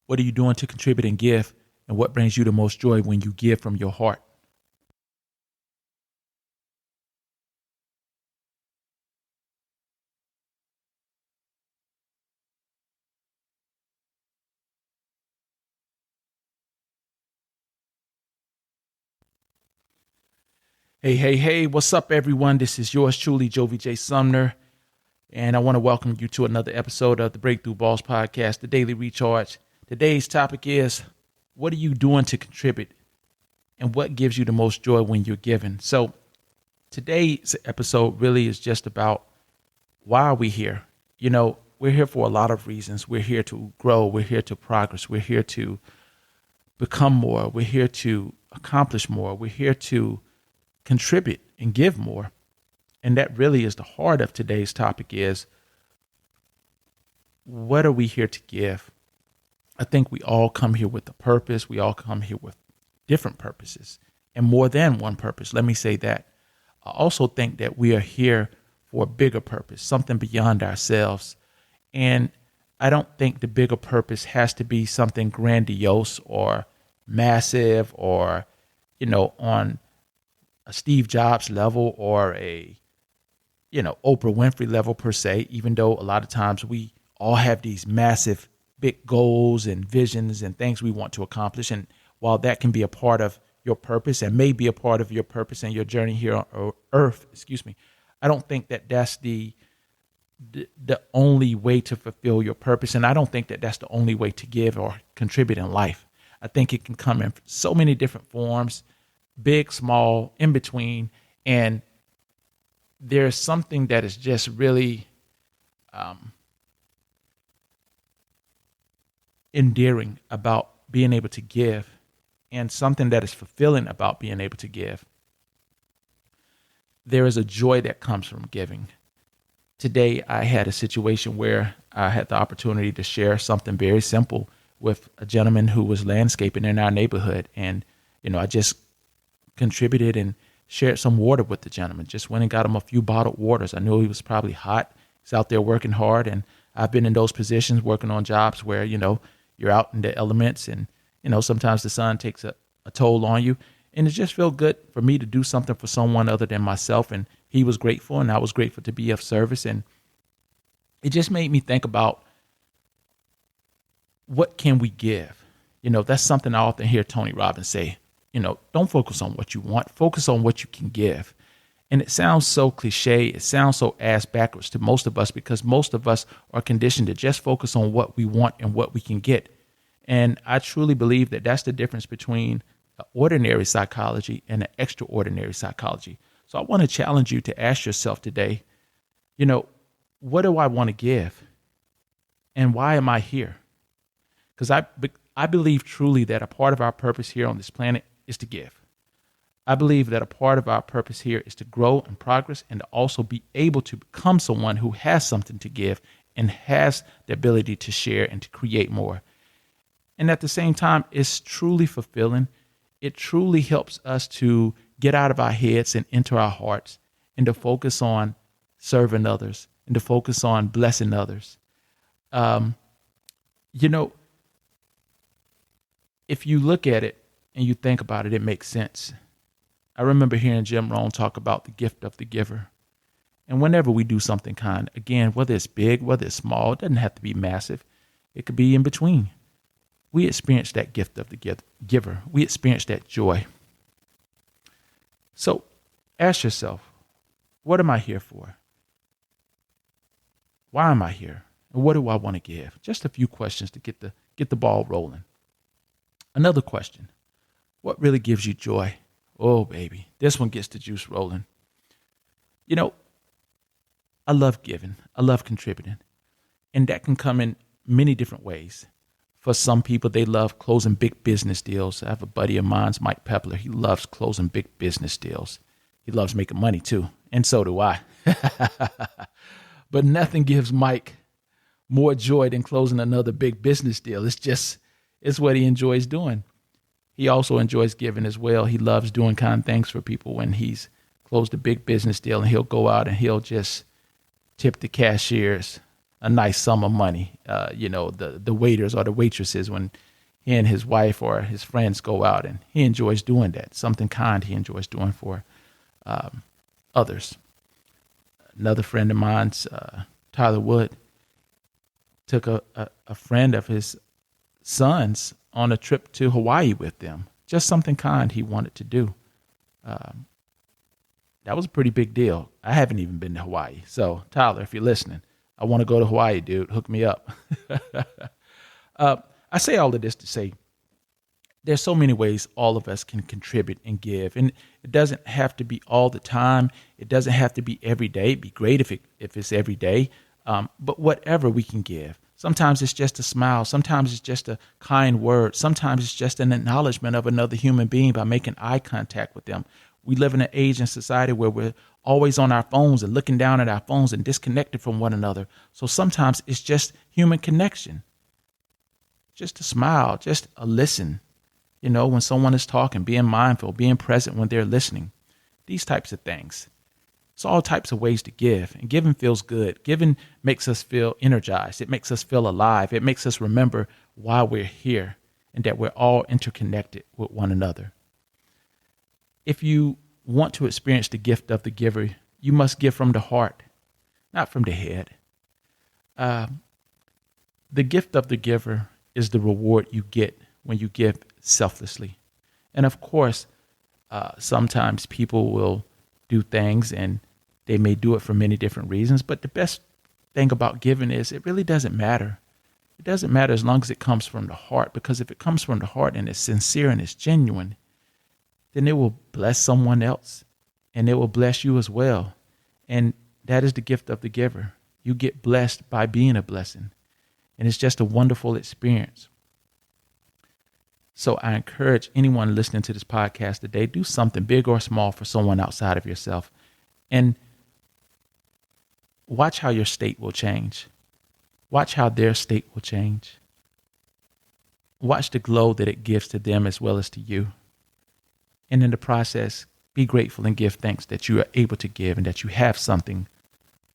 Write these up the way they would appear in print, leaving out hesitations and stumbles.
What are you doing to contribute and give? And what brings you the most joy when you give from your heart? Hey, hey, hey, what's up, everyone? This is yours truly, Jovie J, Sumner. And I want to welcome you to another episode of the Breakthrough Balls Podcast, the Daily Recharge. Today's topic is, what are you doing to contribute? And what gives you the most joy when you're giving? So today's episode really is just about, why are we here? We're here for a lot of reasons. We're here to grow. We're here to progress. We're here to become more. We're here to accomplish more. We're here to contribute and give more. And that really is the heart of today's topic is, what are we here to give? I think we all come here with a purpose. We all come here with different purposes and more than one purpose. Let me say that. I also think that we are here for a bigger purpose, something beyond ourselves. And I don't think the bigger purpose has to be something grandiose or massive or, on a Steve Jobs level or a, Oprah Winfrey level per se, even though a lot of times we all have these massive, big goals and visions and things we want to accomplish. And while that can be a part of your purpose and may be a part of your purpose and your journey here on earth, I don't think that that's the only way to fulfill your purpose. And I don't think that that's the only way to give or contribute in life. I think it can come in so many different forms, big, small, in between. And there's something that is just really endearing about being able to give, and something that is fulfilling about being able to give. There is a joy that comes from giving. Today, I had a situation where I had the opportunity to share something very simple with a gentleman who was landscaping in our neighborhood. And, I just contributed and shared some water with the gentleman. Just went and got him a few bottled waters. I knew he was probably hot. He's out there working hard. And I've been in those positions working on jobs where, you're out in the elements and, sometimes the sun takes a toll on you. And it just felt good for me to do something for someone other than myself. And he was grateful and I was grateful to be of service. And it just made me think about, what can we give? That's something I often hear Tony Robbins say. Don't focus on what you want, focus on what you can give. And it sounds so cliche. It sounds so ass backwards to most of us because most of us are conditioned to just focus on what we want and what we can get. And I truly believe that that's the difference between ordinary psychology and an extraordinary psychology. So I want to challenge you to ask yourself today, what do I want to give? And why am I here? Because I believe truly that a part of our purpose here on this planet is to give. I believe that a part of our purpose here is to grow and progress and to also be able to become someone who has something to give and has the ability to share and to create more. And at the same time, it's truly fulfilling. It truly helps us to get out of our heads and into our hearts and to focus on serving others and to focus on blessing others. If you look at it and you think about it, it makes sense. I remember hearing Jim Rohn talk about the gift of the giver. And whenever we do something kind, again, whether it's big, whether it's small, it doesn't have to be massive. It could be in between. We experience that gift of the giver. We experience that joy. So ask yourself, what am I here for? Why am I here? And what do I want to give? Just a few questions to get the ball rolling. Another question, what really gives you joy? Oh, baby, this one gets the juice rolling. I love giving. I love contributing. And that can come in many different ways. For some people, they love closing big business deals. I have a buddy of mine, Mike Pepler. He loves closing big business deals. He loves making money too. And so do I. But nothing gives Mike more joy than closing another big business deal. It's what he enjoys doing. He also enjoys giving as well. He loves doing kind things for people when he's closed a big business deal, and he'll go out and he'll just tip the cashiers a nice sum of money. The waiters or the waitresses, when he and his wife or his friends go out, and he enjoys doing that. Something kind he enjoys doing for others. Another friend of mine's, Tyler Wood, took a friend of his son's on a trip to Hawaii with them. Just something kind he wanted to do. That was a pretty big deal. I haven't even been to Hawaii. So, Tyler, if you're listening, I want to go to Hawaii, dude. Hook me up. I say all of this to say there's so many ways all of us can contribute and give. And it doesn't have to be all the time. It doesn't have to be every day. It'd be great if it's every day. But whatever we can give. Sometimes it's just a smile. Sometimes it's just a kind word. Sometimes it's just an acknowledgement of another human being by making eye contact with them. We live in an age and society where we're always on our phones and looking down at our phones and disconnected from one another. So sometimes it's just human connection. Just a smile, just a listen. When someone is talking, being mindful, being present when they're listening. These types of things. It's all types of ways to give. And giving feels good. Giving makes us feel energized. It makes us feel alive. It makes us remember why we're here and that we're all interconnected with one another. If you want to experience the gift of the giver, you must give from the heart, not from the head. The gift of the giver is the reward you get when you give selflessly. And of course, sometimes people will do things and they may do it for many different reasons. But the best thing about giving is it really doesn't matter. It doesn't matter as long as it comes from the heart, because if it comes from the heart and it's sincere and it's genuine, then it will bless someone else and it will bless you as well. And that is the gift of the giver. You get blessed by being a blessing. And it's just a wonderful experience. So I encourage anyone listening to this podcast today, do something big or small for someone outside of yourself. And watch how your state will change. Watch how their state will change. Watch the glow that it gives to them as well as to you. And in the process, be grateful and give thanks that you are able to give and that you have something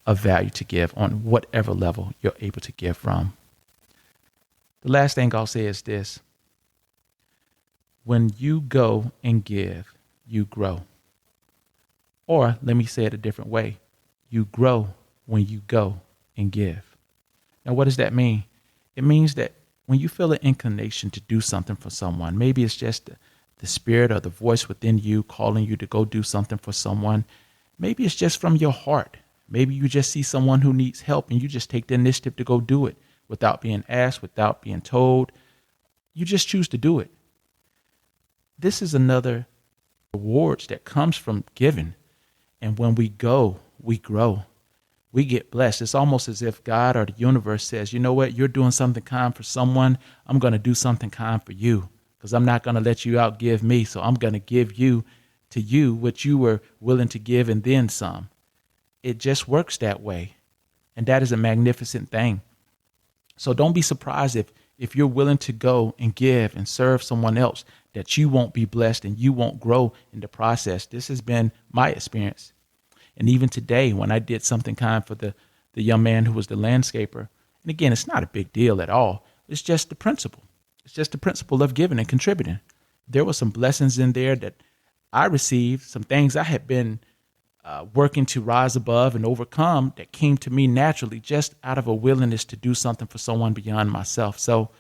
of value to give on whatever level you're able to give from. The last thing I'll say is this. When you go and give, you grow. Or let me say it a different way. You grow when you go and give. Now, what does that mean? It means that when you feel an inclination to do something for someone, maybe it's just the spirit or the voice within you calling you to go do something for someone. Maybe it's just from your heart. Maybe you just see someone who needs help and you just take the initiative to go do it without being asked, without being told. You just choose to do it. This is another rewards that comes from giving. And when we go, we grow. We get blessed. It's almost as if God or the universe says, you know what, you're doing something kind for someone. I'm going to do something kind for you because I'm not going to let you outgive me. So I'm going to give you to you what you were willing to give and then some. It just works that way. And that is a magnificent thing. So don't be surprised if you're willing to go and give and serve someone else, that you won't be blessed and you won't grow in the process. This has been my experience. And even today, when I did something kind for the young man who was the landscaper, and again, it's not a big deal at all. It's just the principle. It's just the principle of giving and contributing. There were some blessings in there that I received, some things I had been working to rise above and overcome that came to me naturally just out of a willingness to do something for someone beyond myself. So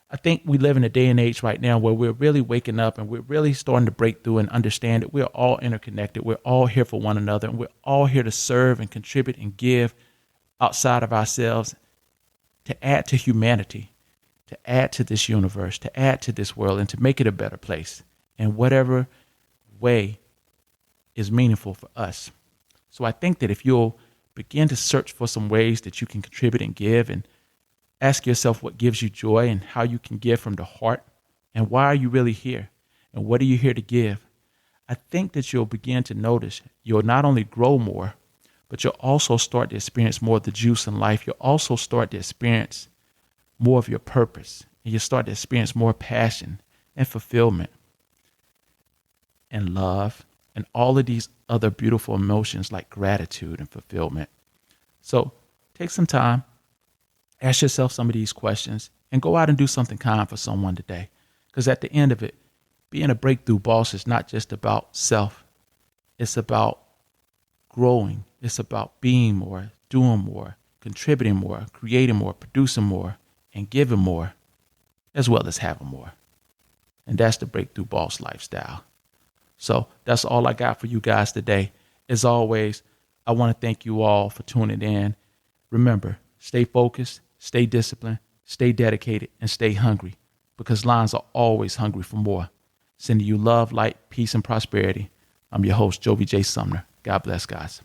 I think we live in a day and age right now where we're really waking up and we're really starting to break through and understand that we're all interconnected. We're all here for one another, and we're all here to serve and contribute and give outside of ourselves to add to humanity, to add to this universe, to add to this world, and to make it a better place in whatever way is meaningful for us. So I think that if you'll begin to search for some ways that you can contribute and give, and ask yourself what gives you joy and how you can give from the heart, and why are you really here, and what are you here to give, I think that you'll begin to notice you'll not only grow more, but you'll also start to experience more of the juice in life. You'll also start to experience more of your purpose, and you'll start to experience more passion and fulfillment and love and all of these other beautiful emotions like gratitude and fulfillment. So take some time, Ask yourself some of these questions and go out and do something kind for someone today. Because at the end of it, being a breakthrough boss is not just about self. It's about growing. It's about being more, doing more, contributing more, creating more, producing more, and giving more, as well as having more. And that's the breakthrough boss lifestyle. So that's all I got for you guys today. As always, I want to thank you all for tuning in. Remember, stay focused, stay disciplined, stay dedicated, and stay hungry, because lions are always hungry for more. Sending you love, light, peace, and prosperity. I'm your host, Jovie J. Sumner. God bless, guys.